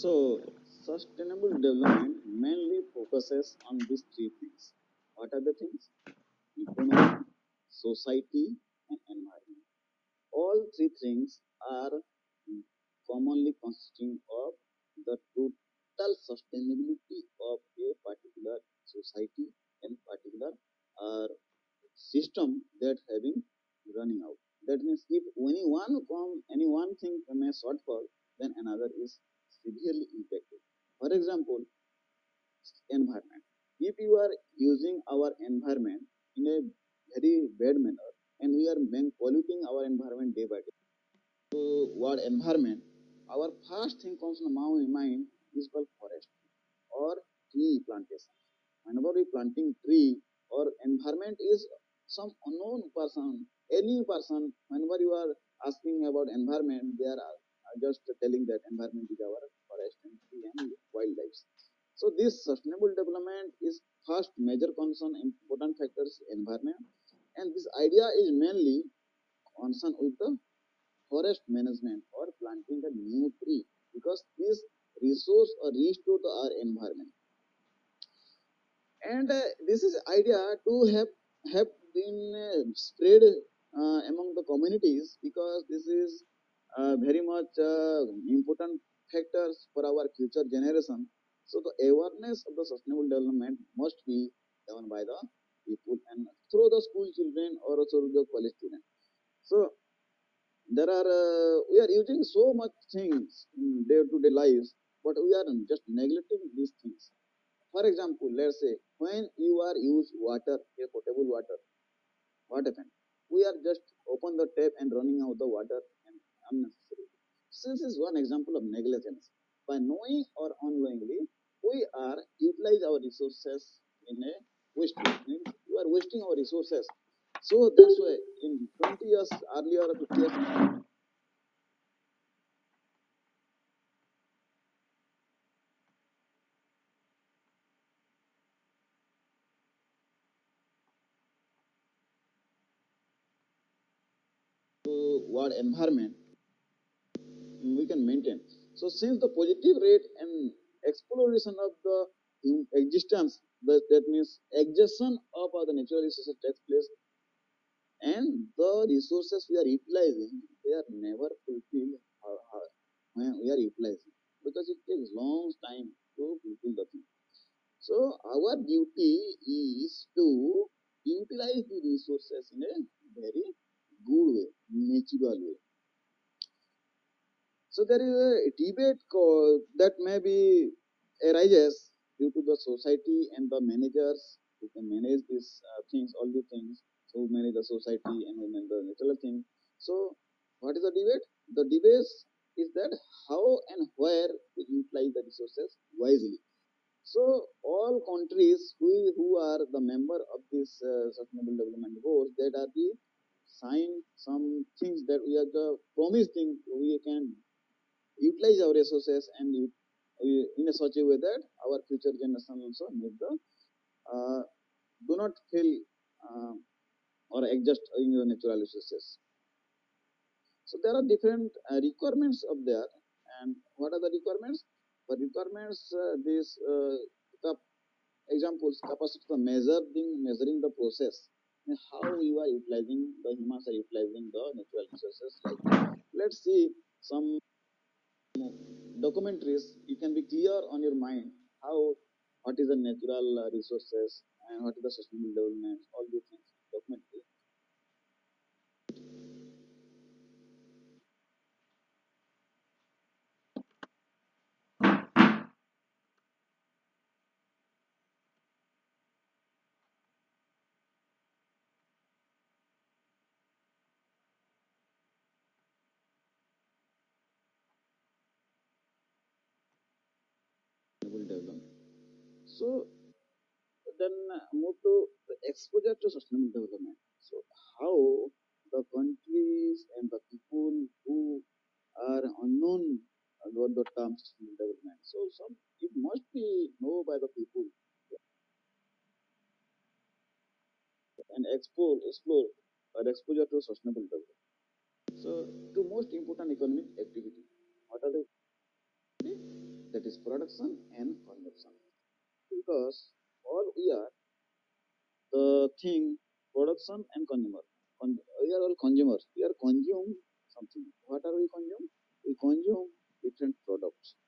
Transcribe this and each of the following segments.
So, sustainable development mainly focuses on these three things. What are the things? Economy, society, and environment. All three things are commonly consisting of the total sustainability of a particular society and particular uh, system that having running out. That means if any one thing may shortfall, then another is severely impacted. For example, environment. If you are using our environment in a very bad manner and we are polluting our environment day by day, so what environment? Our first thing comes to my mind is called forest or tree plantation. Whenever we planting tree or environment is some unknown person, any person, whenever you are asking about environment, they are just telling that environment is our forest and tree and wildlife. So this sustainable development is first major concern important factors environment, and this idea is mainly concerned with the forest management or planting a new tree because this resource or restore to our environment. And this is idea to have been spread among the communities because this is very much important factors for our future generation. So the awareness of the sustainable development must be done by the people and through the school children or through the college students. So there are we are using so much things in day to day lives, but we are just neglecting these things. For example, let's say when you are use water, a potable water, what happen? We are just open the tap and running out the water and unnecessary. This is one example of negligence. By knowing or unknowingly, we are utilize our resources in a waste way. Means we are wasting our resources. So that's why in 20 years earlier or 50 years to what environment we can maintain. So since the positive rate and exploration of the existence, that means exhaustion of the natural resources takes place, and the resources we are utilizing, they are never fulfilled when we are utilizing because it takes long time to fulfill the thing. So our duty is to utilize the resources in a very good way, natural way. So there is a debate that maybe arises due to the society and the managers who can manage these things, all the things, who manage the society and who manage the natural thing. So what is the debate? The debate is that how and where to utilize the resources wisely. So all countries who are the member of this sustainable development goals, that are the sign some things that we are the promising we can utilize our resources and in a such a way that our future generation also need the uh, do not feel uh, or adjust in your natural resources. So there are different requirements of there, and what are the requirements? The requirements these examples capacity for measuring the process and how you are utilizing the humans are utilizing the natural resources. Like let's see some documentaries, you can be clear on your mind how what is the natural resources and what is the sustainable development, all these things. Documentary. Sustainable development. So then move to the exposure to sustainable development. So how the countries and the people who are unknown about the term sustainable development. So some it must be known by the people and explore or exposure to sustainable development. So, two most important economic activity. What are they? The production and consumption. Because all we are the thing, production and consumer. We are all consumers. We are consume something. What are we consume? We consume different products.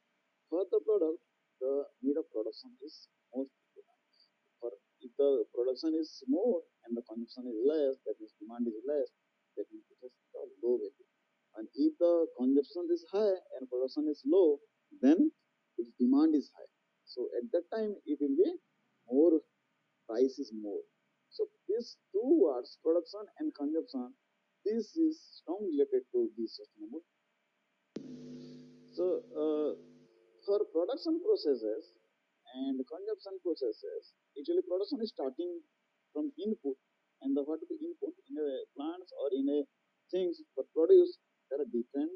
For the product, the need of production is most important. For if the production is more and the consumption is less, that means demand is less, that means it has a low value. And if the consumption is high and production is low, then its demand is high. So at that time, it will be more, price is more. So these two words, production and consumption, this is strongly related to the sustainable. So for production processes and consumption processes, actually production is starting from input, and the what is the input in a plants or in a things for produce, there are different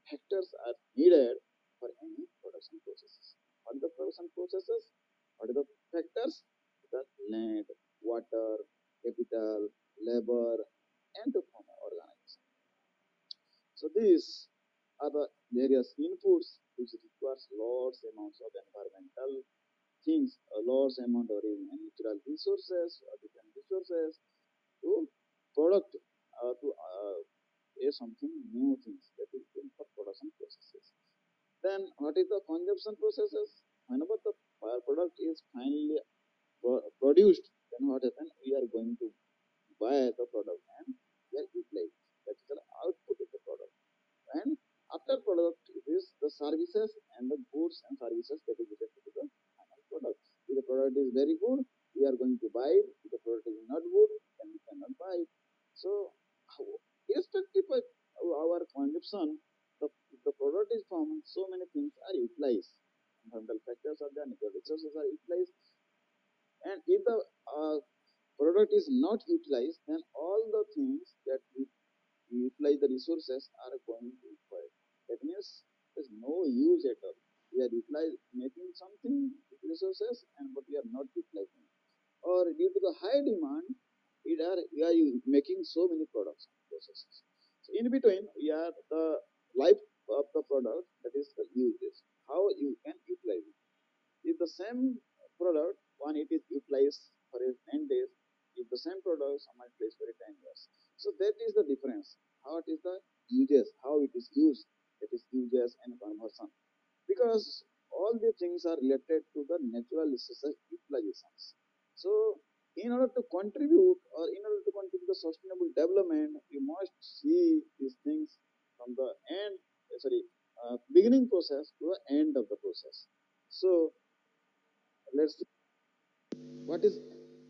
factors are needed for any production processes. What are the production processes? What are the factors? The land, water, capital, labor, and the form of organization. So these are the various inputs which requires large amounts of environmental things, a large amount of natural resources or different resources to product to something new things that is good for production processes. Then what is the consumption processes? Whenever the product is finally produced, then what happens? We are going to buy the product and we are utilize. That is the output of the product. And after product, it is the services and the goods and services that is related to the final product. If the product is very good, we are going to buy it. If the product is not good, then we cannot buy it. So, irrespective of our consumption, the product is from so many things are utilized. Environmental factors are there, natural resources are utilized. And if the product is not utilized, then all the things that we utilize the resources are going to require. That means there's no use at all. We are making something with resources, and but we are not utilizing. Or due to the high demand, we are making so many products and processes. So in between, we are the life of the product, that is the uses. How you can utilize it. If the same product, one it is utilized for 10 days, if the same product someone plays for 10 years. So that is the difference. How it is the uses, how it is used, that is uses and conversion. Because all the things are related to the natural resources utilizations. So in order to contribute the sustainable development, we must see these things from the end, beginning process to the end of the process. So let's see what is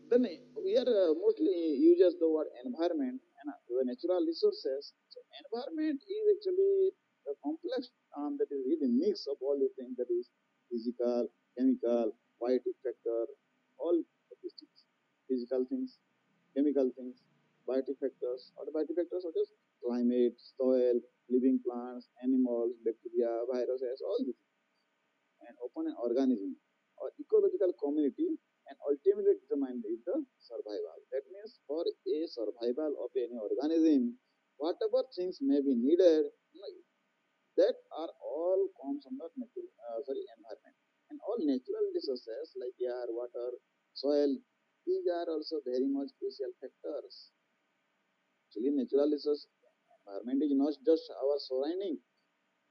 then we are mostly uses the word environment and the natural resources. So environment is actually a complex term that is really mix of all the things, that is physical, chemical, biotic factor, all of these things. Physical things, chemical things, biotic factors, or the biotic factors such as climate, soil, living plants, animals, bacteria, viruses, all these, and open an organism or ecological community, and ultimately determine the survival. That means for a survival of any organism, whatever things may be needed, that are all comes under environment. And all natural resources like air, water, soil, these are also very much crucial factors. Actually, natural resource environment is not just our surrounding.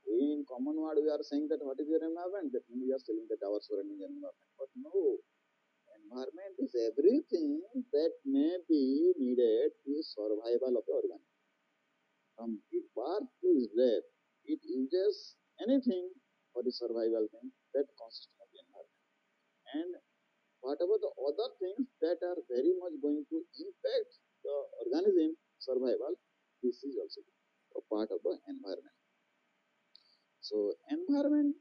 In common word, we are saying that what is your environment? That means we are saying that our surrounding environment. But no, environment is everything that may be needed to survival of the organism. From its birth to its death, it uses anything for the survival thing that consists of the environment. And whatever the other things that are very much going to impact the organism survival, this is also a part of the environment. So environment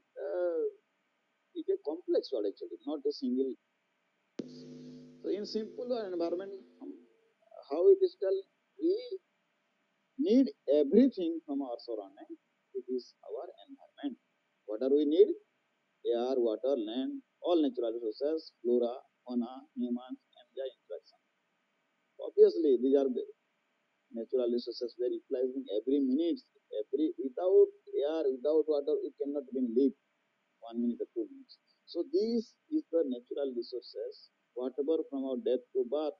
is a complex word actually, not a single. So in simple environment, how it is done, we need everything from our surrounding. It is our environment. What do we need? Air, water, land, all natural resources, flora, fauna, humans, and their interaction. Obviously, these are natural resources we are utilizing every minute. Without air, without water, it cannot be live 1 minute or 2 minutes. So these is the natural resources. Whatever from our death to birth,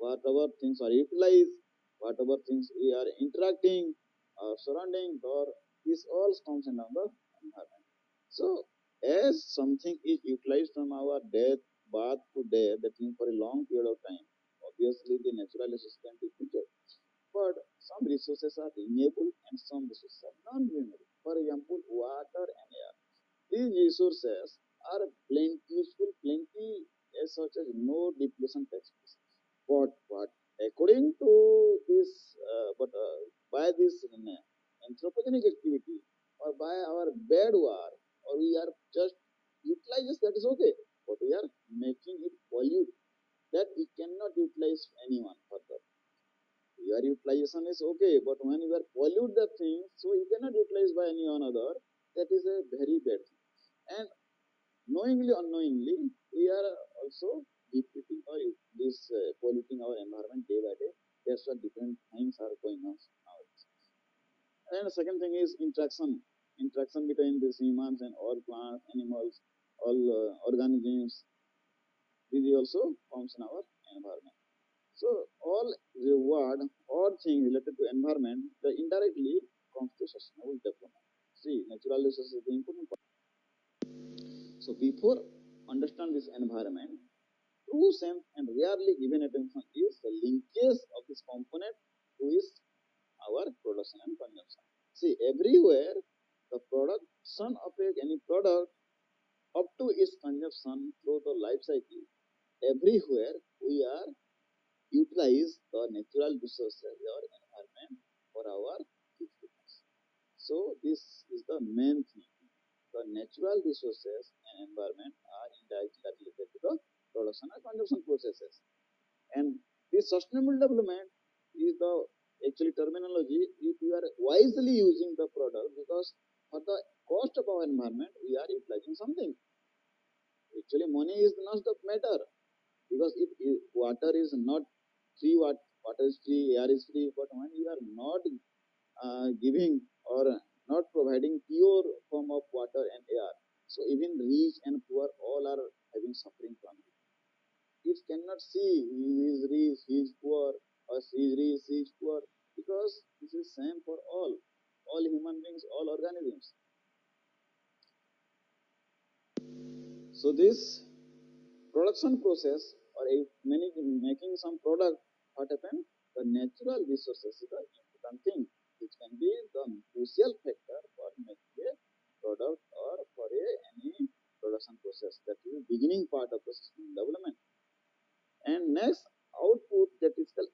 whatever things are utilized, whatever things we are interacting, our surrounding, or this all comes under the environment. So as something is utilized from our death, birth to death, that means for a long period of time, obviously the natural resources can be depleted. But some resources are renewable and some resources are non-renewable. For example, water and air. These resources are plentiful, plenty as such as no depletion takes place. But according to this, by this anthropogenic activity or by our bad work, or we are just utilizes, that is okay, but we are making it pollute that we cannot utilize anyone further. Your utilization is okay, but when you are pollute the thing, so you cannot utilize by any another. That is a very bad thing. And knowingly, unknowingly, we are also depleting or this polluting our environment day by day. That's what different things are going on nowadays. And the second thing is interaction between these humans and all plants, animals, all organisms. This also comes in our environment. So all reward or thing related to environment, the indirectly comes to sustainable development. See, natural resources is the important part. So before understand this environment, true sense and rarely given attention is the linkage of this component to is our production and consumption. See, everywhere the production of any product up to its consumption through the life cycle, everywhere we are utilize the natural resources or environment for our fitness. So this is the main thing. The natural resources and environment are indirectly related to the production and consumption processes. And this sustainable development is the actually terminology if we are wisely using the product, because for the cost of our environment we are utilizing something. Actually money is not the matter, because if water is not free, water is free, air is free, but when you are not giving or not providing pure form of water and air, so even rich and poor all are having suffering from it. It cannot see he is rich, he is poor, or she is rich, he is poor, because this is same for all human beings, all organisms. So this production process or making some product, what happen? The natural resources is the important thing, which can be the crucial factor for making a product or for any production process. That is the beginning part of the system development. And next output, that is called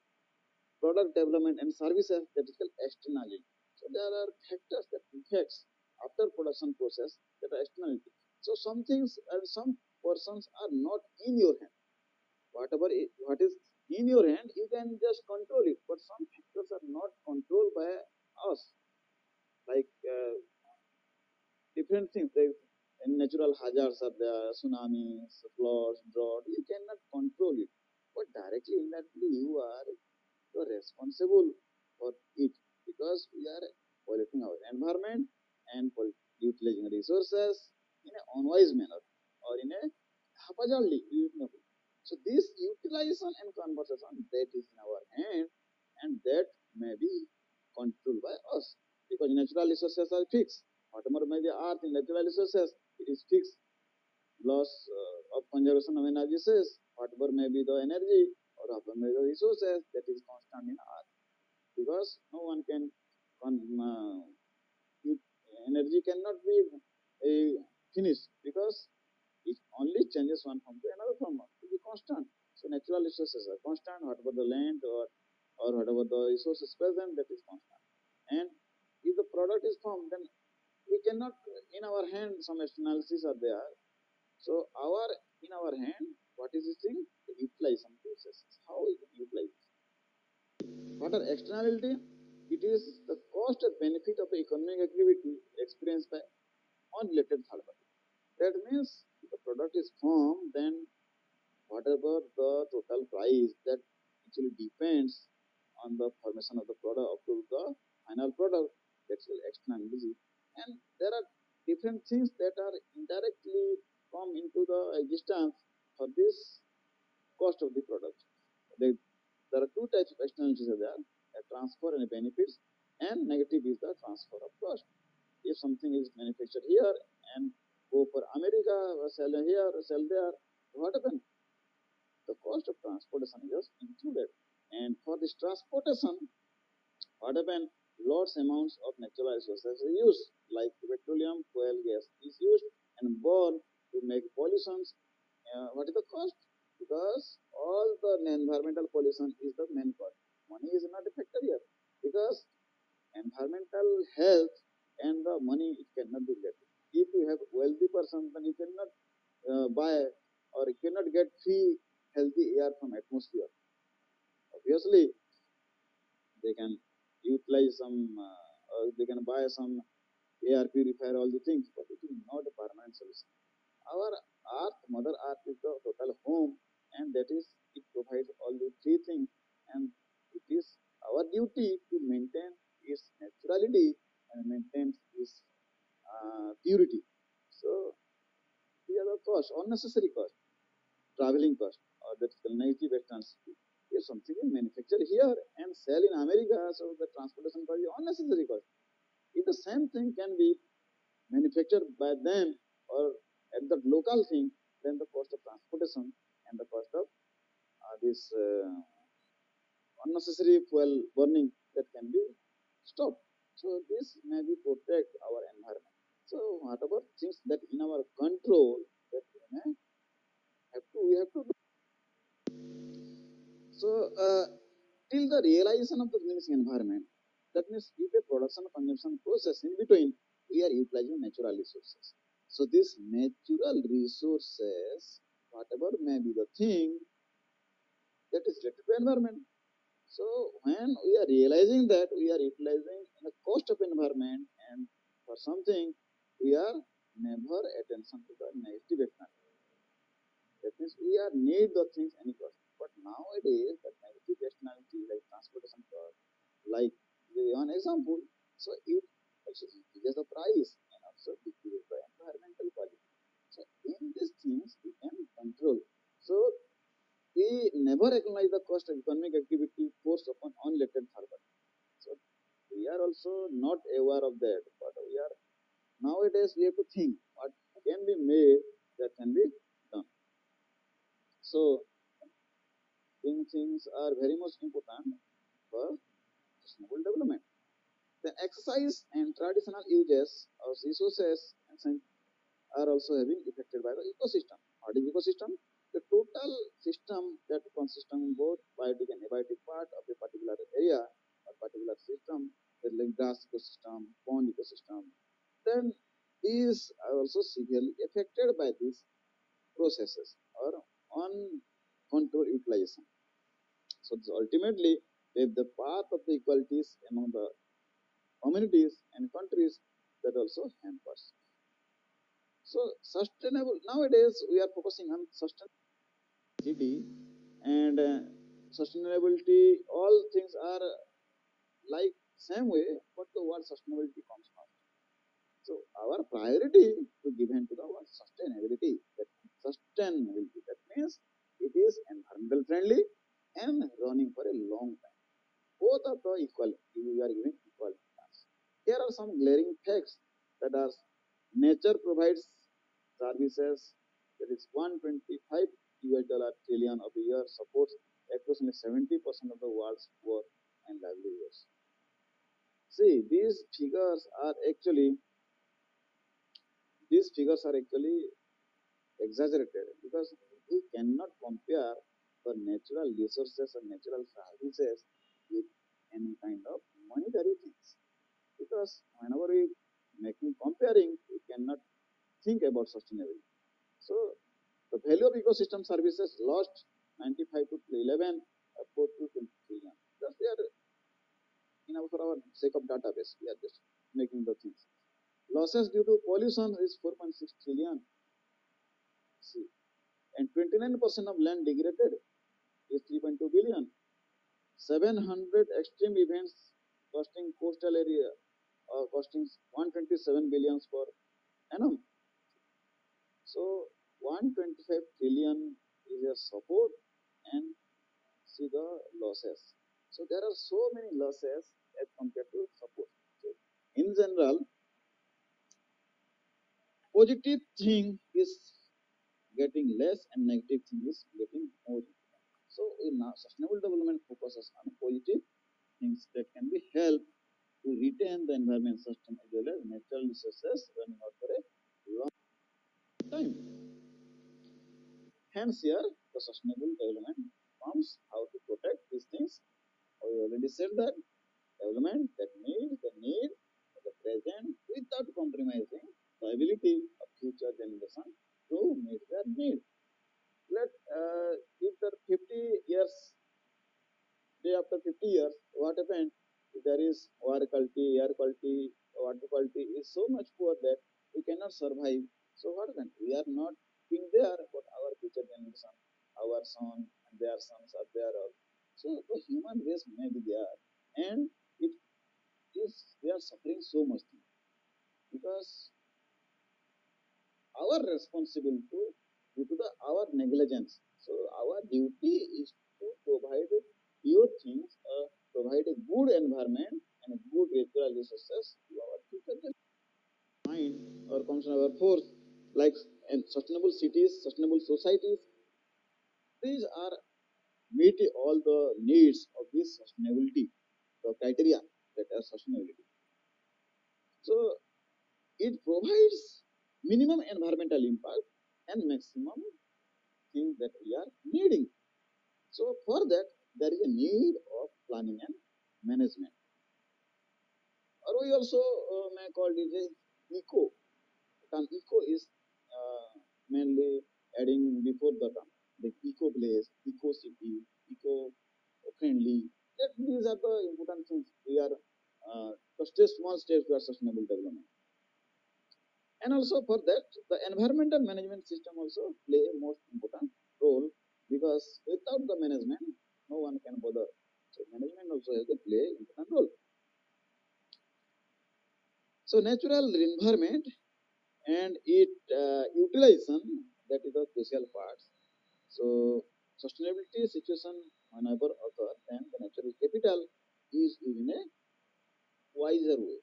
product development and services, that is called externality. So there are factors that affects after production process, that are externality. So some things and some persons are not in your hand. What is in your hand, you can just control it, but some factors are not controlled by us, like different things like natural hazards are there, tsunamis, floods, drought, you cannot control it, but directly indirectly you are responsible for it, because we are polluting our environment and utilizing resources in an unwise manner or in a haphazardly. So this utilization and conversation, that is in our hand, and that may be controlled by us, because natural resources are fixed. Whatever may be earth in natural resources, it is fixed. Loss of conservation of energy says whatever may be the energy or whatever may be the resources, that is constant in earth, because no one can energy cannot be finished, because it only changes one form to another form to be constant. So natural resources are constant, whatever the land or whatever the resources present, that is constant. And if the product is formed, then we cannot, in our hand some externalities are there. So in our hand, what is this thing? To utilize some processes. How we can utilize it? What are externality? It is the cost and benefit of economic activity experienced by unrelated third party. That means if the product is formed, then whatever the total price, that actually depends on the formation of the product up to the final product. That's the externality. And there are different things that are indirectly come into the existence for this cost of the product. They, there are two types of externalities are there: a transfer and a benefits, and negative is the transfer of cost. If something is manufactured here and go for America, or sell here, or sell there, what happens? The cost of transportation is included. And for this transportation, what happens? Lots amounts of natural resources are used, like petroleum, fuel, gas is used and burned to make pollutions. What is the cost? Because all the environmental pollution is the main cost. Money is not a factor here because environmental health and the money it cannot be related. If you have wealthy person, then you cannot buy or you cannot get free healthy air from atmosphere. Obviously, they can utilize some, they can buy some air purifier, all the things, but it is not a permanent solution. Our Earth, Mother Earth is the total home, and that is it provides all the three things, and it is our duty to maintain its naturality and maintain its purity. So the other cost, unnecessary cost, traveling cost, or that negative externality. If something is manufactured here and sell in America, so the transportation cost is unnecessary cost. If the same thing can be manufactured by them or at the local thing, then the cost of transportation and the cost of this unnecessary fuel burning that can be stopped. So this may be protect our environment. So whatever things that in our control that we have to do. So till the realization of the diminishing environment, that means if a production consumption process in between, we are utilizing natural resources. So these natural resources, whatever may be the thing that is related to environment. So when we are realizing that we are utilizing the cost of environment and for something, we are never attention to the negative externality. That means we are need the things any cost. But nowadays, the negative externality like transportation cost, like one example, so it also increases the price and also decreases the environmental quality. So in these things we can control. So we never acknowledge the cost of economic activity forced upon unrelated third party. So we are also not aware of that, but we are nowadays we have to think what can be made that can be done. So things are very much important for sustainable development. The exercise and traditional uses of resources and are also having affected by the ecosystem. What is ecosystem? The total system that consists of both biotic and abiotic part of a particular area or particular system, like grass ecosystem, pond ecosystem, then these are also severely affected by these processes or uncontrolled utilization. So ultimately, if the path of the equalities among the communities and countries that also hampers. So sustainable nowadays we are focusing on sustainability and sustainability. All things are like same way, but the word sustainability comes first. So our priority to give in to the word sustainability. That sustainability. That means it is environmental friendly and running for a long time. Both are the equal. We are giving equal chance. Here are some glaring facts that are nature provides services that is 125 US dollar trillion of a year supports approximately 70% of the world's work and livelihoods. See, these figures are actually exaggerated because we cannot compare the natural resources and natural services with any kind of monetary things. Because whenever we making comparing, we cannot think about sustainability. So the value of ecosystem services lost 95 to 11, 4 to 20 trillion. Just we are, for our sake of database, we are just making the things. Losses due to pollution is 4.6 trillion. See, and 29% of land degraded is 3.2 billion. 700 extreme events costing coastal area costing 127 billions per annum. So 125 trillion is a support and see the losses. So there are so many losses as compared to support. So in general, positive thing is getting less and negative thing is getting more. So in sustainable development focuses on positive things that can be helped to retain the environment system as well as natural resources running out for a long time. Hence here the sustainable development comes how to protect these things. I already said that development that meets the need of the present without compromising the ability of future generations to meet their need. Let if the 50 years day after 50 years, what happened? There is water quality, air quality, water quality is so much poor that we cannot survive. So what then? We are not being there, but our future generation, our son and their sons are there. So the human race may be there, and it is they are suffering so much because our responsibility due to our negligence. So our duty is to provide pure things, provide a good environment and a good natural resources to our future mind or comes in our force like and sustainable cities, sustainable societies. These are meet all the needs of this sustainability, the criteria that are sustainability. So it provides minimum environmental impact and maximum things that we are needing. So for that, there is a need of planning and management. Or we also may call it a eco. The term eco is mainly adding before the term, the eco place, eco city, eco friendly. That these are the important things. We are just a small steps towards sustainable development. And also for that, the environmental management system also play a most important role because without the management, no one can bother. So management also has to play important role. So natural environment and it utilization that is the crucial part. So sustainability situation whenever occur, then the natural capital is used in a wiser way,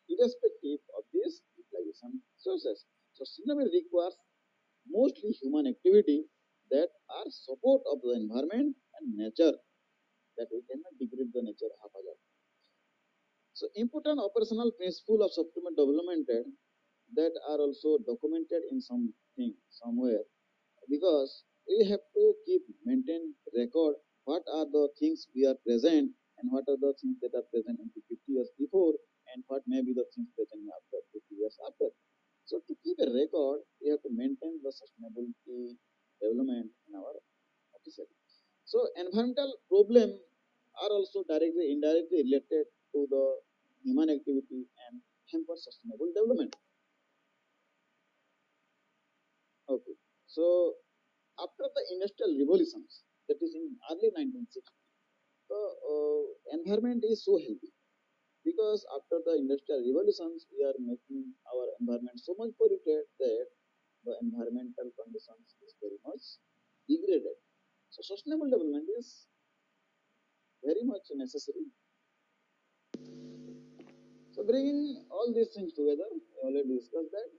irrespective of this utilization sources. Sustainability requires mostly human activity that are support of the environment and nature that we cannot degrade the nature haphazard. So important operational principle of sustainable development that are also documented in something somewhere because we have to keep maintain record what are the things we are present and what are the things that are present in 50 years before and what may be the things present after 50 years after. So to keep a record, we have to maintain the sustainability development in our office. So environmental problem are also directly, indirectly related to the human activity and hamper sustainable development. Okay. So after the industrial revolutions, that is in early 1960, the environment is so healthy because after the industrial revolutions, we are making our environment so much polluted that the environmental conditions is very much degraded. So sustainable development is very much necessary. So bringing all these things together, we already discussed that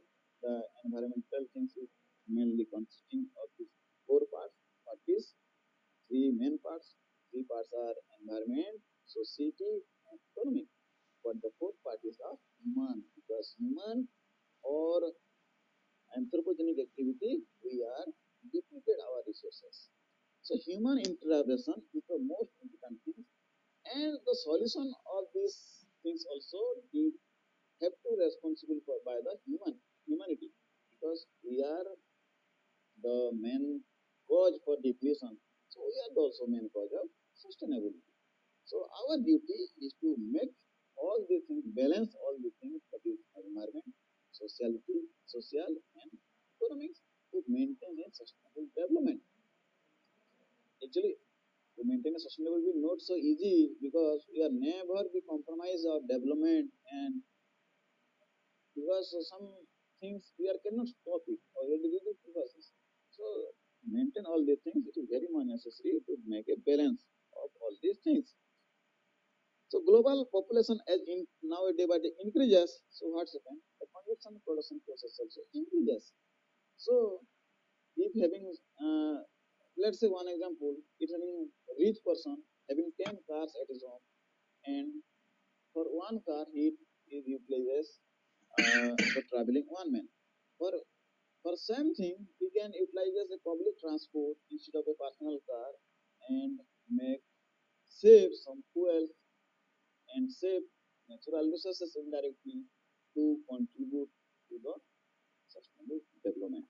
the environmental things is mainly consisting of these four parts. What is three main parts? Three parts are environment, society, and economy. But the fourth part is of human, because human or anthropogenic activity, we are depleted our resources. So human intervention is the most important thing, and the solution of these things also need have to responsible for by the humanity because we are the main cause for depletion. So we are also main cause of sustainability. So our duty is to make all these things, balance all these things, that is environment, sociality, social and economics to maintain a sustainable development. Actually, to maintain a sustainable will not so easy because we are never be compromise of development and because some things we are cannot stop it already we do because maintain all these things, it is very much necessary to make a balance of all these things. So global population as in now day by day increases. So what's happened? The consumption production process also increases. So if having let's say one example, if having a rich person having 10 cars at his home, and for one car he utilizes for traveling one man. For same thing, we can utilize a public transport instead of a personal car and make save some fuel and save natural resources indirectly to contribute to the sustainable development.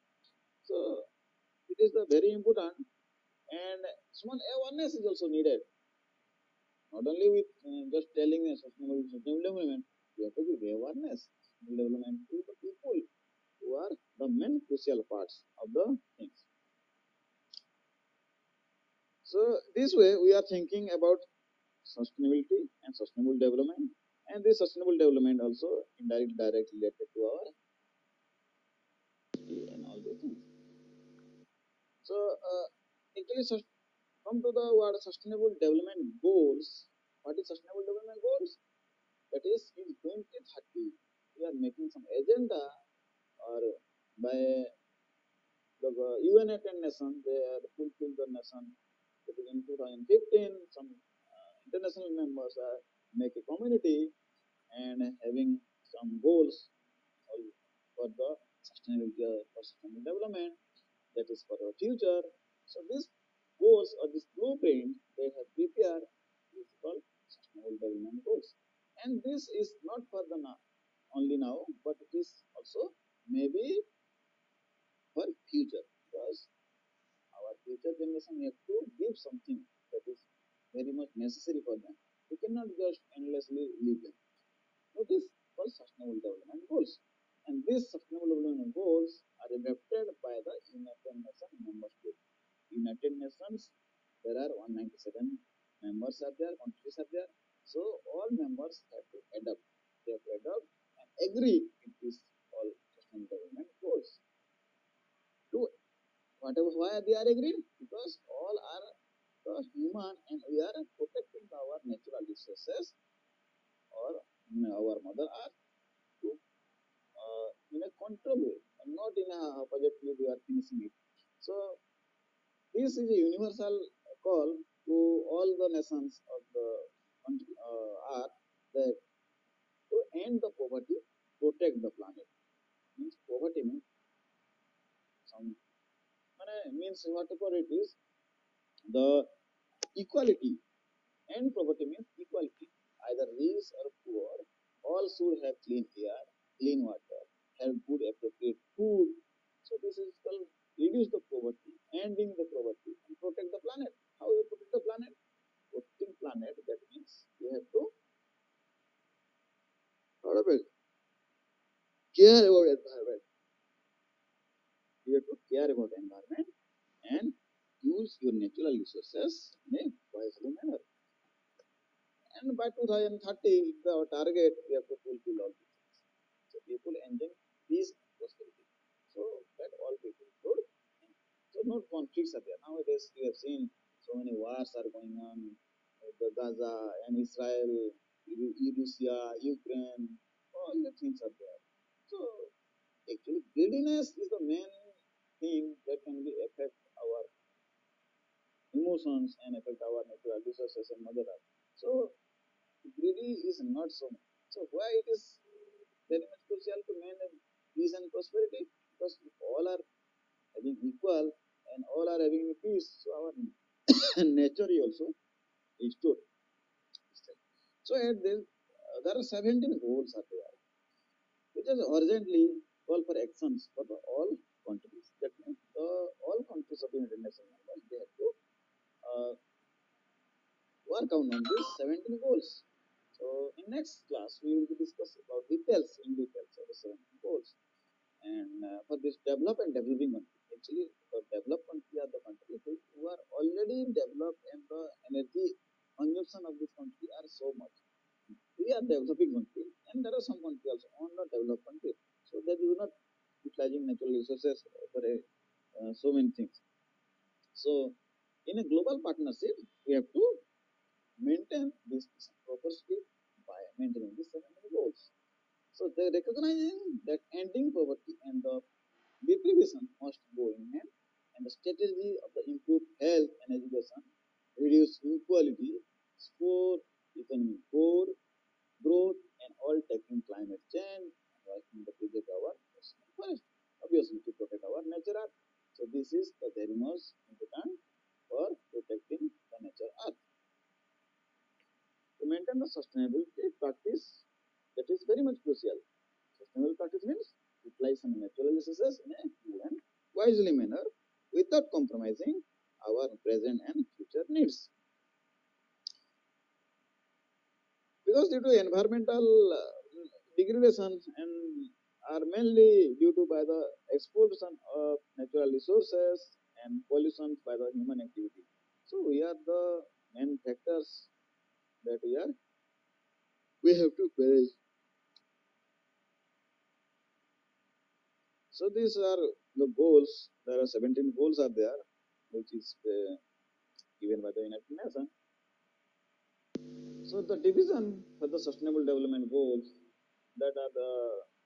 So it is the very important, and small awareness is also needed. Not only with just telling a sustainable development, we have to give awareness development to the people who are the main crucial parts of the things. So this way we are thinking about sustainability and sustainable development, and this sustainable development also directly related to our and all those things. So actually, come to the word sustainable development goals. What is sustainable development goals? That is in 2030, we are making some agenda, or by the United Nations, they are fulfill the nation. That is in 2015, some international members are make a community and having some goals for the sustainability for sustainable development, that is for our future. So these goals or this blueprint they have prepared is called sustainable development goals. And this is not for the now, only now, but it is also maybe for future, because our future generation have to give something that is very much necessary for them. We cannot just endlessly leave them. That is called sustainable development goals. And these sustainable development goals are adopted by the United Nations member states. United Nations, there are 197 members are there, countries are there. So all members have to adopt. They have to adopt and agree with these all sustainable development goals. To whatever why they are agreed? Because all are the human and we are protecting our natural resources or our mother earth to in a controlled way and not in a opposite way we are finishing it. So this is a universal call to all the nations of the earth that to end the poverty, protect the planet. Means poverty means some means whatever it is, the equality, and poverty means equality. Either rich or poor, all should have clean air, clean water, have good appropriate food. So this is called reduce the poverty, ending the poverty, and protect the planet. How you protect the planet? Protecting planet, that means you have to sort of care about environment. You have to care about environment and use your natural resources in a wisely manner. And by 2030, the target we have to fulfill all these things. So people enjoy peace and prosperity. So that all people should. So no conflicts are there. Nowadays we have seen so many wars are going on, the Gaza and Israel, Russia, Ukraine, all the things are there. So actually greediness is the main thing that can be affect our emotions and affect our natural resources and mother earth. So greedy is not so much. So why it is very much crucial to maintain peace and prosperity? Because if all are having equal and all are having peace, so our nature also is good. So at this, there are 17 goals are there, which is urgently call for actions for the all countries. That means the all countries of the United Nations members they have to uh, work on these 17 goals. So in next class we will be discuss about details in details of the 17 goals. And for this develop and developing country, actually for developed country are the countries who are already developed and the energy consumption of this country are so much. We are developing country and there are some countries also on the developed country. So they do not utilizing natural resources for so many things. So, in a global partnership, we have to maintain this property by maintaining these seven goals. So, they recognizing that ending poverty and the deprivation must go in hand, and the strategy of the improved health and education, reduce inequality, support economic growth, and all tackling climate change and working to protect our forest. Obviously, to protect our nature earth. So this is the very most important for protecting the nature earth. To maintain the sustainability practice, that is very much crucial. Sustainable practice means utilizing natural resources in a full and wisely manner without compromising our present and future needs. Because due to environmental degradation and are mainly due to by the exploitation of natural resources and pollution by the human activity. So we are the main factors that we have to manage. So these are the goals. There are 17 goals are there, which is given by the United Nations. So the division for the Sustainable Development Goals that are the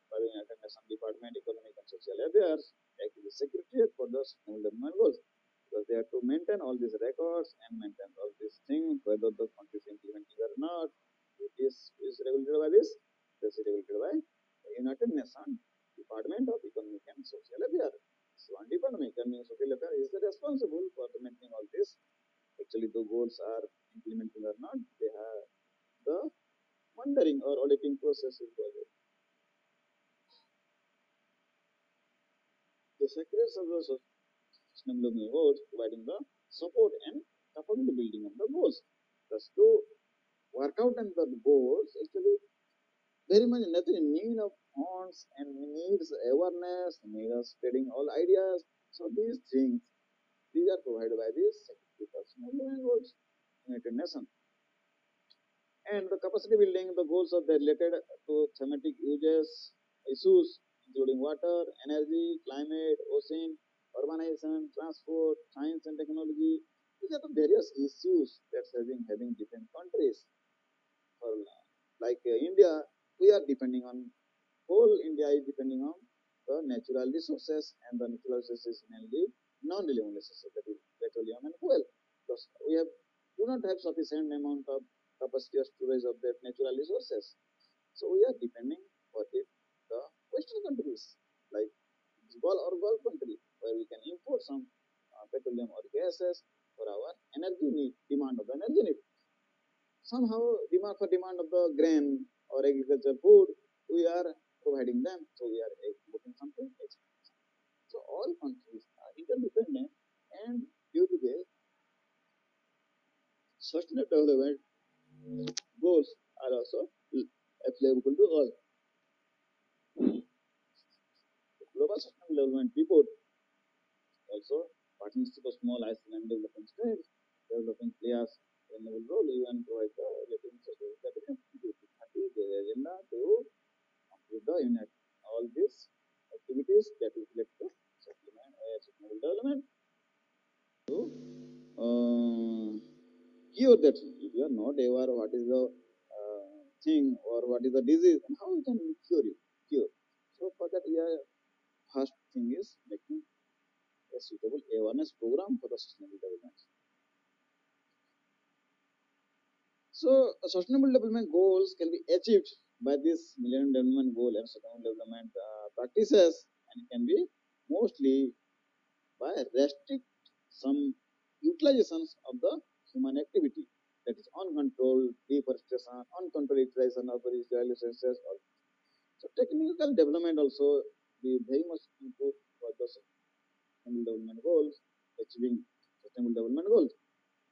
by the United Nations Department Economic and Social Affairs, actually Secretariat for the Sustainable Development Goals. Because they have to maintain all these records and maintain all these things, whether the country is implementing or not. It is regulated by this. This is regulated by the United Nations Department of Economic and Social Affairs. So, one Department of Economic and Social Affairs is the responsible for the maintaining all this. Actually, the goals are implementing or not. They have the monitoring or auditing process is there. The secretaries of the sustainable development goals providing the support and capability building of the goals. Thus, to work out on the goals, actually, very much nothing need of funds and needs awareness, need of spreading all ideas. So these things, these are provided by this secretary of sustainable development goals, United Nations. And the capacity building, the goals are related to thematic uses, issues, including water, energy, climate, ocean, urbanization, transport, science and technology. These are the various issues that's having different countries. For like India, we are depending on whole India is depending on the natural resources, and the natural resources mainly non-renewable resources, that is petroleum and fuel. Because we have do not have sufficient amount of capacity of storage of that natural resources. So we are depending for it the Western countries like Gulf country where we can import some petroleum or gases for our energy need, demand of the energy need. Somehow demand for demand of the grain or agriculture food, we are providing them. So we are exporting something, exporting something. So all countries are interdependent, and due to this, sustainable development goals are also applicable to all. The Global Sustainable Development Report also partnership of small island developing states, developing players enable role even provide the relating social capital to their agenda to with the unit. All these activities that is related to sustainable development to cure that. If you are not aware what is the thing or what is the disease and how we can cure it, cure. So for that, we are first thing is making a suitable awareness program for the sustainable development. So sustainable development goals can be achieved by this Millennium Development Goal and sustainable development practices, and can be mostly by restrict some utilizations of the human activity, that is uncontrolled deforestation, uncontrolled utilization of industrial resources. So technical development also be very much improved for the sustainable development goals, achieving sustainable development goals.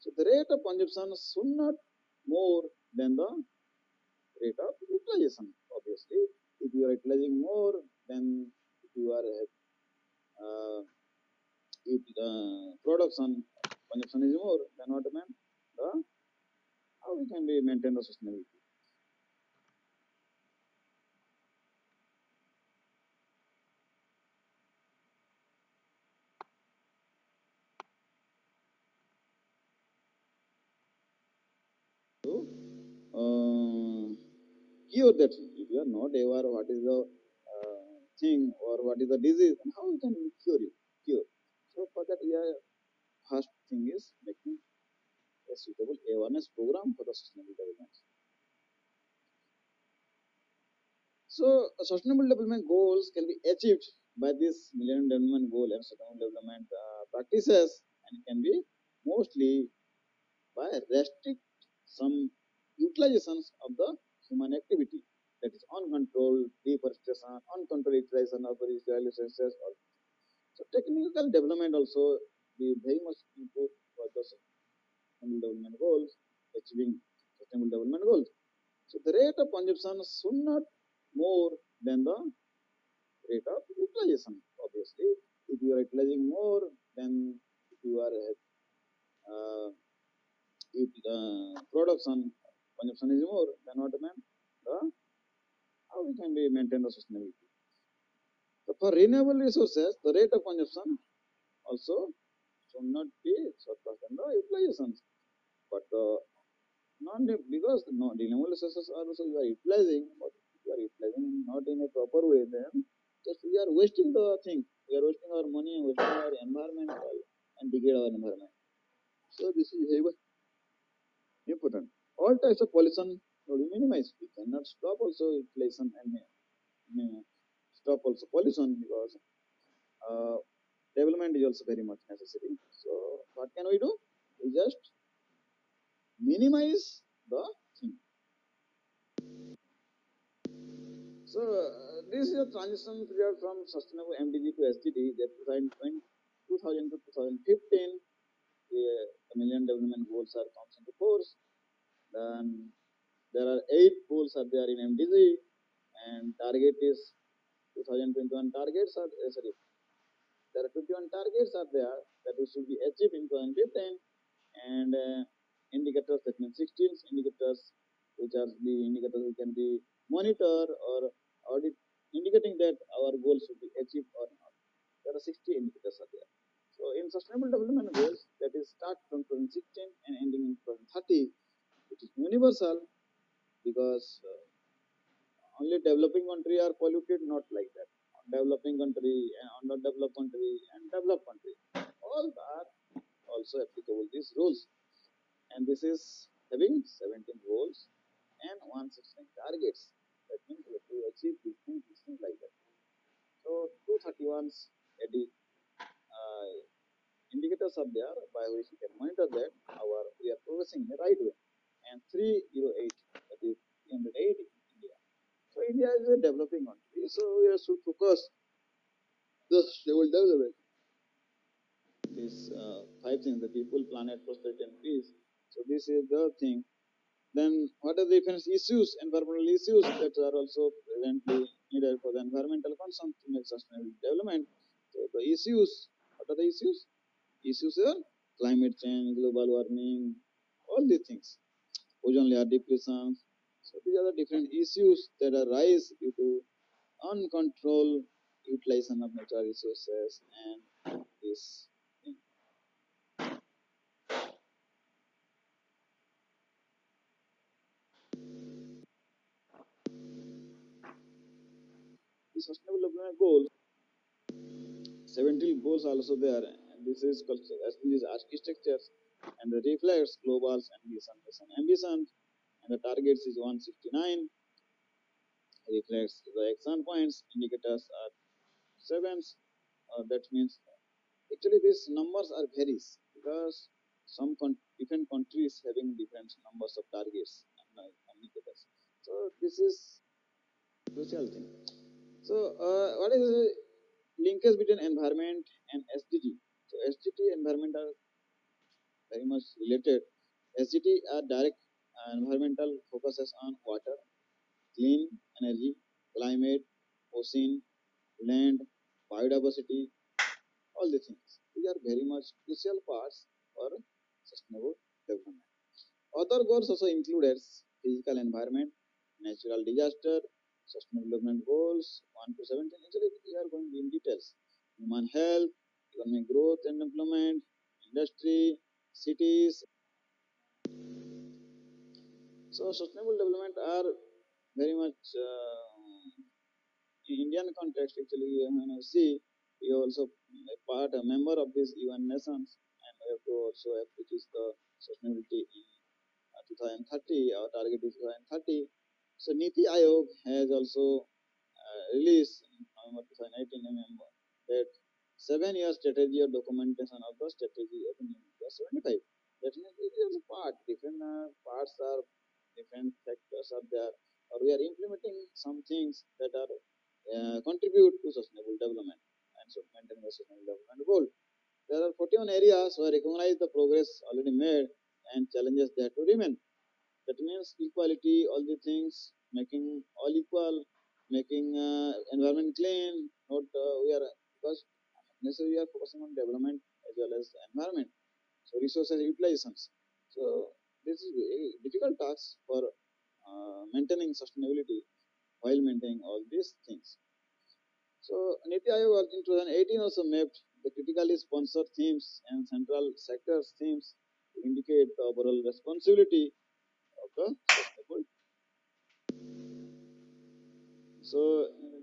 So the rate of consumption should not more than the rate of utilization. Obviously, if you are utilizing more, then if you are uh, if production consumption is more, then what mean the how we can be maintain the sustainability. uh, cure that thing. If you are not aware what is the thing or what is the disease, and how you can cure it? Cure. So for that, we are first thing is making a suitable awareness program for the sustainable development. So sustainable development goals can be achieved by this Millennium Development Goal and sustainable development practices, and can be mostly by restrict some utilizations of the human activity, that is uncontrolled deforestation, uncontrolled utilization of industrial resources. So technical development also be very much input for the sustainable development goals, achieving sustainable development goals. So the rate of consumption should not more than the rate of utilization. Obviously, if you are utilizing more, then if you are uh, if production consumption is more, then what mean the how we can be maintain the sustainability. So for renewable resources, the rate of consumption also should not be surpass than the utilizations. But not because the non renewable resources are also you are utilizing, but if you are utilizing not in a proper way, then just we are wasting the thing. We are wasting our money, wasting our environmental and degrade our environment. So this is very important. All types of pollution will be minimized. We cannot stop also utilization and stop also pollution because uh, development is also very much necessary. So what can we do? We just minimize the thing. So this is a transition period from sustainable MDG to SDG. That 2000 to 2015, the Millennium Development Goals are comes into force. Then there are 8 goals are there in MDG, and target is 2021 targets are sorry, there are 21 targets are there that we should be achieved in 2015, and indicators, that means 16 indicators, which are the indicators we can be monitor or audit, indicating that our goals should be achieved or not. There are 60 indicators are there. So in sustainable development goals, that is start from 2016 and ending in 2030, which is universal, because only developing country are polluted, not like that. Developing country and underdeveloped country and developed country, all are also applicable these rules. And this is having 17 goals and 169 targets. That means we have to achieve these things like that. So 231's uh, indicators are there by which we can monitor that we are progressing in the right way. And 308, that is 380 in India. So India is a developing country, so we should focus the stable development. These 5 things: the people, planet, prosperity, and peace. So this is the thing. Then what are the different issues, environmental issues that are also presently needed for the environmental concern to make sustainable development? So the issues, what are the issues? Issues are climate change, global warming, all these things. Ozone layer depletion. So these are the different issues that arise due to uncontrolled utilization of natural resources and this thing. The sustainable development goals, 17 goals are also there, and this is called SDGs architectures, and the reflects global ambition, and the targets is 169, reflects the action points, indicators are 7. That means actually these numbers are varies because some different countries having different numbers of targets and indicators. So this is crucial thing. So what is the linkage between environment and SDG? So SDG environment are very much related. SDG are direct environmental focuses on water, clean energy, climate, ocean, land, biodiversity, all the things. These are very much crucial parts for sustainable development. Other goals also included physical environment, natural disaster, sustainable development goals 1 to 17. Actually, we are going in details. Human health, economic growth and employment, industry, cities. So sustainable development are very much in Indian context. Actually, when I see we also a member of this UN nations, and we have to also have which is the sustainability in 2030. Our target is 2030. So Niti Aayog has also released in November 2018, remember, that 7 year strategy or documentation of the strategy of India 75. That means it is a part, different parts are, different sectors are there, or we are implementing some things that are contribute to sustainable development and so maintain the sustainable development goal. There are 41 areas where recognize the progress already made and challenges that to remain. That means equality, all the things, making all equal, making environment clean. Not we are because necessarily we are focusing on development as well as the environment. So resources utilizations. So this is a difficult task for maintaining sustainability while maintaining all these things. So Niti Aayog in 2018 also mapped the critically sponsored themes and central sectors themes to indicate the overall responsibility of the sustainable. So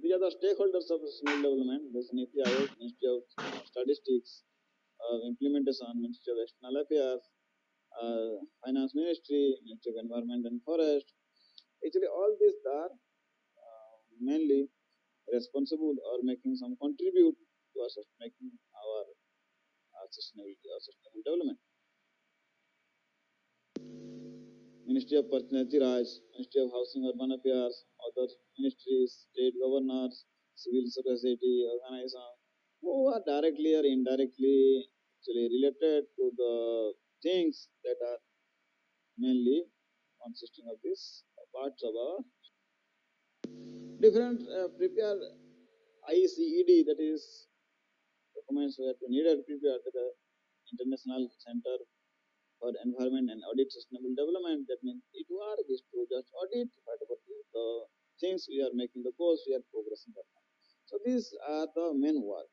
these are the stakeholders of sustainable development. There's Niti Aayog, Ministry of Statistics, Implementation, Ministry of External Affairs, Finance Ministry, Ministry of Environment and Forest. Actually, all these are mainly responsible or making some contribute to us making our sustainability or sustainable development. Ministry of Personality Rights, Ministry of Housing Urban Affairs, other ministries, state governors, civil society organizations, who are directly or indirectly actually related to the things that are mainly consisting of these parts of our different prepare ICED, that is documents were needed prepared to the International Center for Environment and Audit Sustainable Development. That means it work is to just audit whatever the things we are making, the goals we are progressing on. So these are the main work.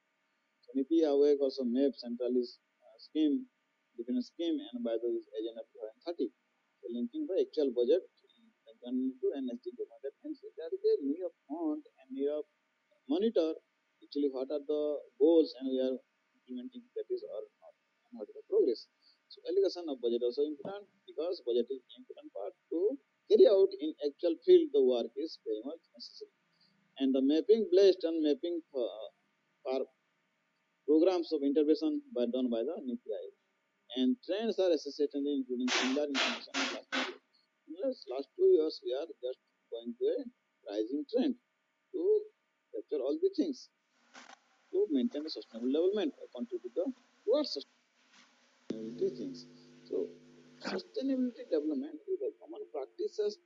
So Niti Aayog also made centralist scheme, different scheme, and by the agenda 2030. So linking the actual budget to NSD document. That means there is a need of fund and need of monitor actually what are the goals and we are implementing that is or not and what is the progress. So allocation of budget also important because budget is important part to carry out in actual field the work is very much necessary. And the mapping based on mapping for programs of intervention by done by the NITI Aayog. And trends are associated including similar information in last 2 years we are just going to a rising trend to capture all the things to maintain the sustainable development or contribute towards sustainability things. So sustainability development is a common practices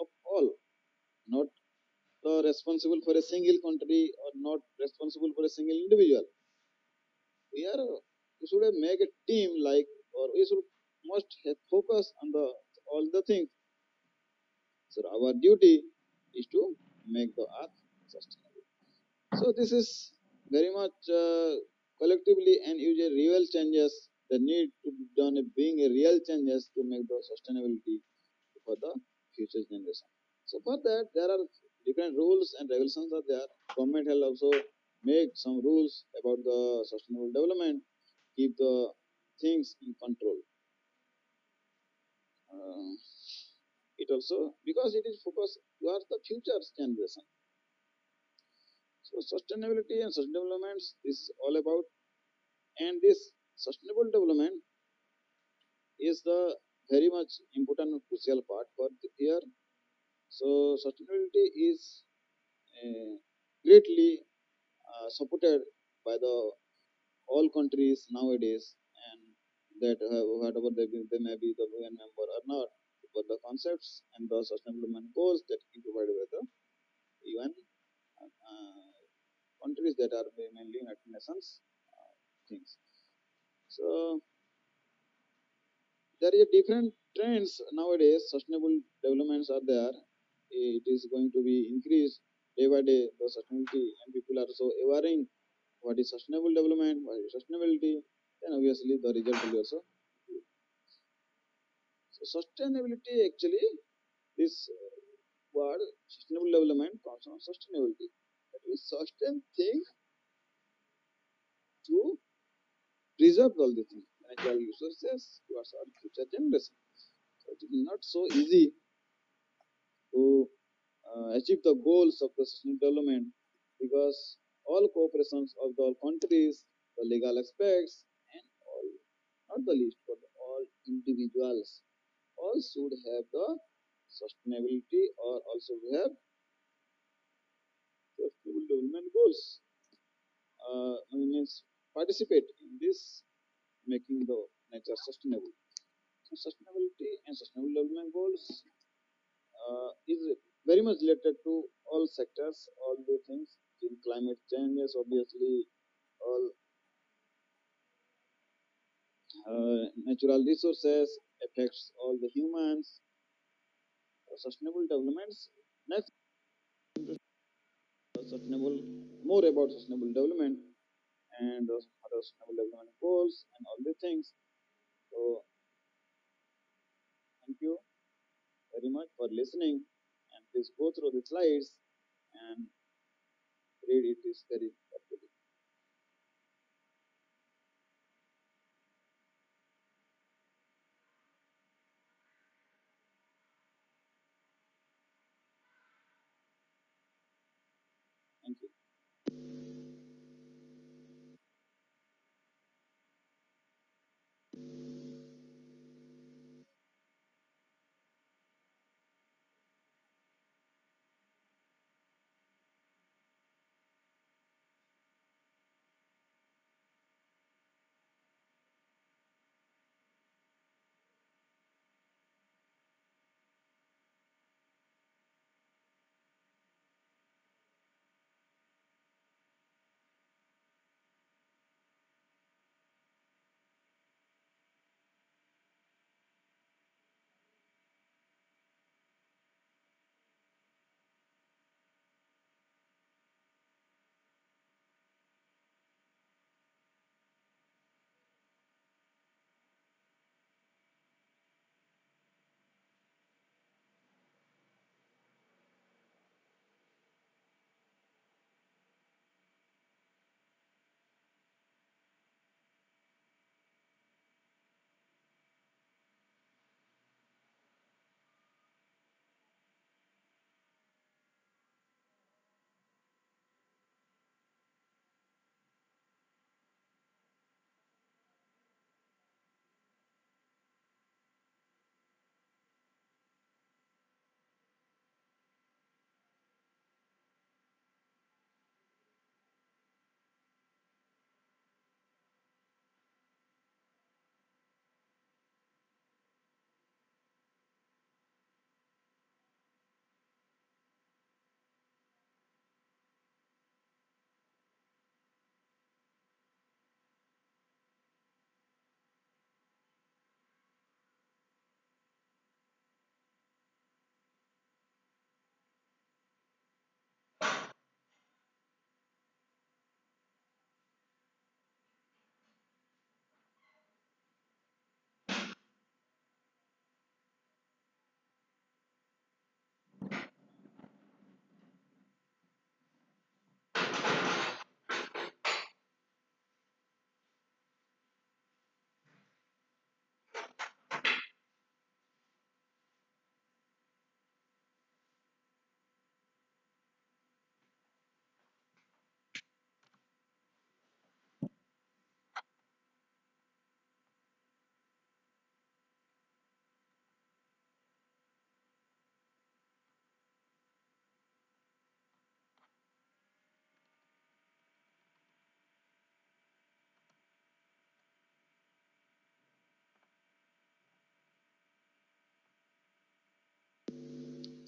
of all, not responsible for a single country or not responsible for a single individual. We should have make a team like, or we should must have focus on the all the things. So our duty is to make the earth sustainable. So this is very much collectively and usually real changes that need to be done, being a real changes to make the sustainability for the future generation. So for that there are different rules and regulations are there. Government will also make some rules about the sustainable development, keep the things in control. Uh, it also because it is focused towards the future generation. So sustainability and sustainable development is all about, and this sustainable development is the very much important and crucial part for here. So sustainability is greatly supported by the all countries nowadays, and that whatever they may be the UN member or not, but the concepts and the sustainable development goals that can provided by the UN countries that are mainly United Nations things. So there is different trends nowadays. Sustainable developments are there. It is going to be increased day by day. The sustainability and people are so awareing what is sustainable development, what is sustainability. Then obviously the result will be also. So sustainability actually. This word sustainable development comes from sustainability. That is, sustain things to preserve all the things, natural resources towards our future generation. So it is not so easy to achieve the goals of the sustainable development because all cooperations of the countries, the legal aspects, and all, not the least, but all individuals, all should have the sustainability or also have sustainable development goals. Means participate in this making the nature sustainable. So sustainability and sustainable development goals is very much related to all sectors, all the things. In climate changes, obviously, all natural resources affects all the humans. Sustainable developments. Next, sustainable more about sustainable development and other sustainable development goals and all the things. So thank you very much for listening, and please go through the slides and read it is very carefully. Thank you.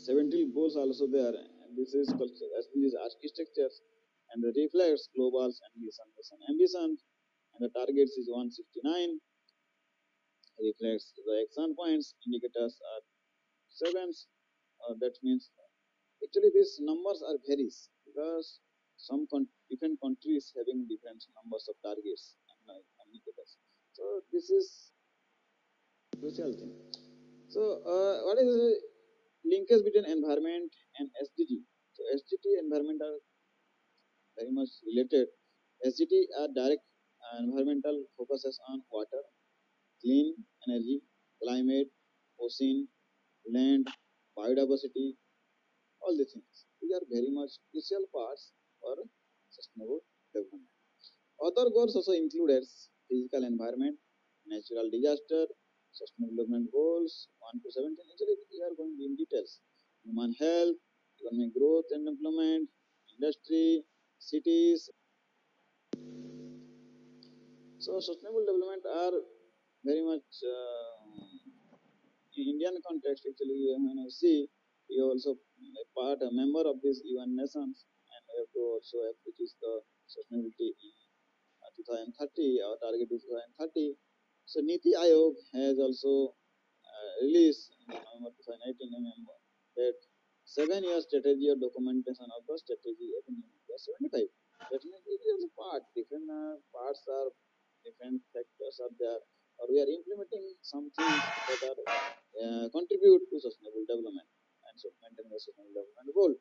17 goals also there. And this is as these architectures and the reflects global ambition, and the targets is 169. Reflects the action points indicators are sevens. That means actually these numbers are varies because different countries having different numbers of targets and indicators. So this is crucial thing. So what is linkage between environment and SDG. So SDG environment are very much related. SDG are direct environmental focuses on water, clean energy, climate, ocean, land, biodiversity, all the things. These are very much crucial parts for sustainable development. Other goals also included physical environment, natural disaster, sustainable development goals 1 to 17. Actually, we are going in details. Human health, economic growth and employment, industry, cities. So sustainable development are very much in Indian context. Actually, when I see we also a member of this UN nations, and we have to also have, which is the sustainability in 2030. Our target is 2030. So Niti Aayog has also released in November 2018 November that 7 year strategy or documentation of the strategy of India 75. That means it is a part. Different parts are different sectors are there, or we are implementing some things that are contribute to sustainable development and so maintaining the sustainable development goal.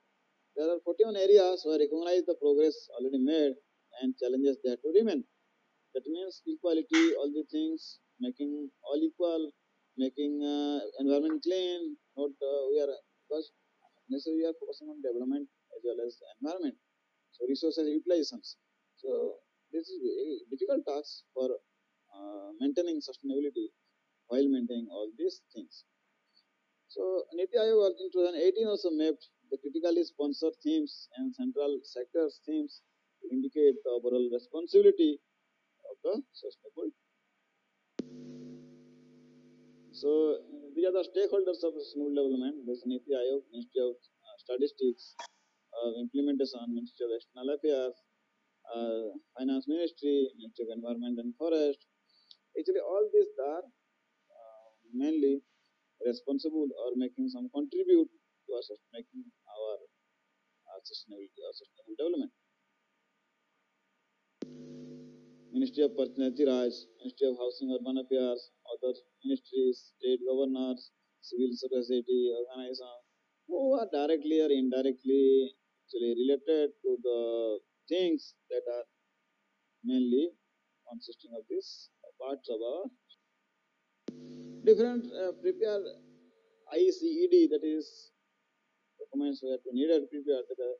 There are 41 areas where recognize the progress already made and challenges that to remain. That means equality, all the things, making all equal, making environment clean. Not we are because necessarily we are focusing on development as well as environment. So resources utilizations. So this is a difficult task for maintaining sustainability while maintaining all these things. So Niti Aayog in 2018 also mapped the critically sponsored themes and central sectors themes to indicate the overall responsibility of the sustainable. So these are the stakeholders of sustainable development. There's Niti Aayog, Ministry of Statistics, Implementation, Ministry of External Affairs, Finance Ministry, Ministry of Environment and Forest. Actually, all these are mainly responsible or making some contribute to us making our sustainability or sustainable development. Ministry of Personality Raj, Ministry of Housing Urban Affairs, other ministries, state governors, civil society organizations, who are directly or indirectly actually related to the things that are mainly consisting of these parts of our different prepare ICED, that is documents we have to needed prepare the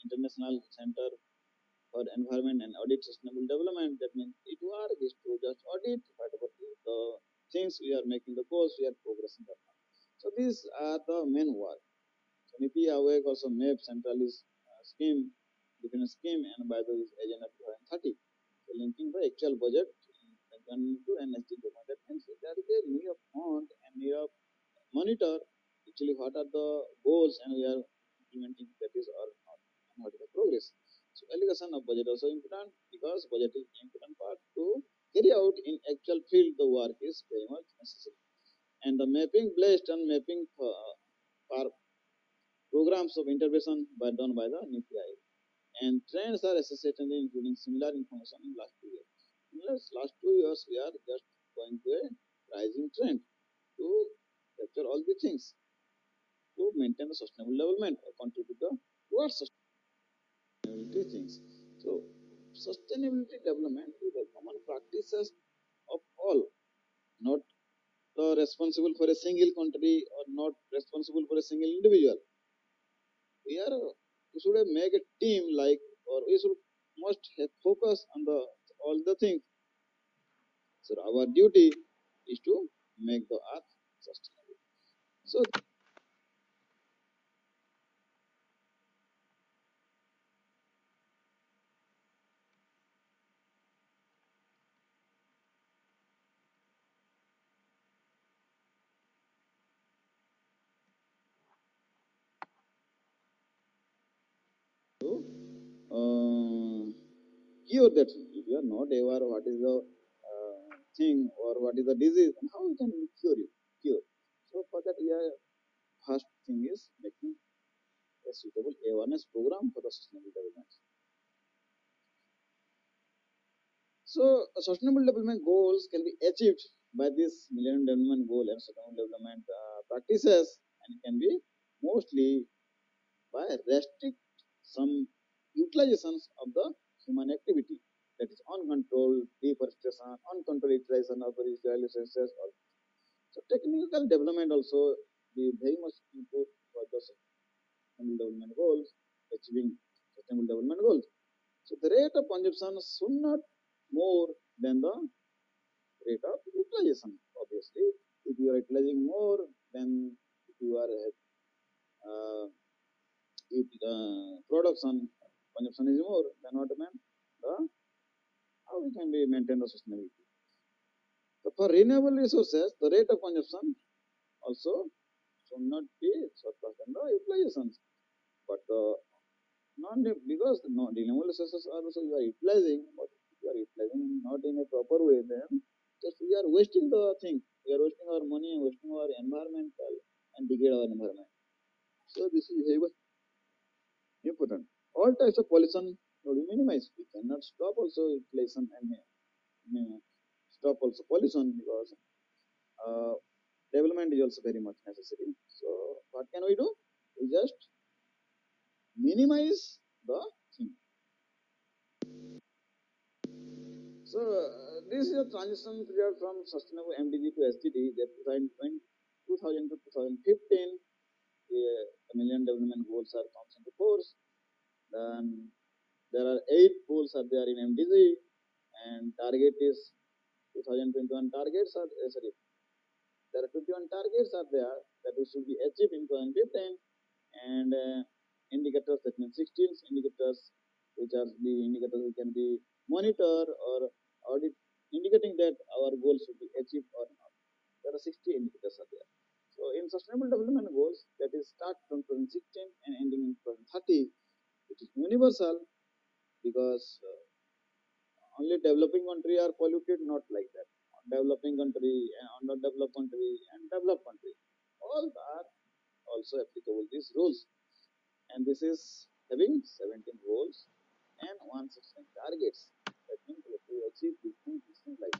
International Center for Environment and Audit Sustainable Development. That means it work is to just audit whatever the things we are making, the goals we are progressing upon. So these are the main work. So Niti Aayog also made centralist scheme, different scheme, and by the agenda 2030. So linking the actual budget to NSG document. That means there is a need of fund and need of monitor actually what are the goals and we are implementing that is or not and what is the progress. So allocation of budget also important because budget is important part to carry out in actual field the work is very much necessary. And the mapping based on mapping for programs of intervention by done by the NITI Aayog. And trends are associated including similar information in last 2 years. In last 2 years we are just going to a rising trend to capture all the things to maintain the sustainable development or contribute towards sustainability things. So sustainability development is the common practices of all, not responsible for a single country or not responsible for a single individual. We should have make a team like, or we should must have focus on the all the things. So our duty is to make the earth sustainable. So uh, cure that. If you are not aware what is the thing or what is the disease, and how we can cure it? Cure. So for that, we are first thing is making a suitable awareness program for the sustainable development. So sustainable development goals can be achieved by this Millennium Development Goal and sustainable development practices, and can be mostly by restrict some utilizations of the human activity, that is uncontrolled deforestation, uncontrolled utilization of the Israeli resources. So technical development also be very much input for the sustainable development goals, achieving sustainable development goals. So the rate of consumption should not more than the rate of utilization. Obviously, if you are utilizing more, then if you are uh, if production consumption is more, then what mean the how we can be maintain the sustainability. So for renewable resources, the rate of consumption also should not be surplus than the utilizations. But non because the non renewable resources are also you are utilizing, but if you are utilizing not in a proper way, then just we are wasting the thing. We are wasting our money and wasting our environmental and degrade our environment. So this is very important. All types of pollution will be minimized. We cannot stop also inflation and stop also pollution because uh, development is also very much necessary. So what can we do? We just minimize the thing. So this is a transition period from sustainable MDG to SDG. That 2000 to 2015, the Million Development Goals are comes into force. Then there are 8 goals are there in MDG, and target is 2021 targets are sorry, there are 21 targets are there that we should be achieved in 2015, and indicators, that means 16 indicators, which are the indicators we can be monitor or audit, indicating that our goals should be achieved or not. There are 60 indicators are there. So in sustainable development goals, that is start from 2016 and ending in 2030, which is universal because only developing country are polluted, not like that. Developing country and underdeveloped country and developed country, all are also applicable these rules. And this is having 17 goals and 116 targets. That means we have to achieve these things like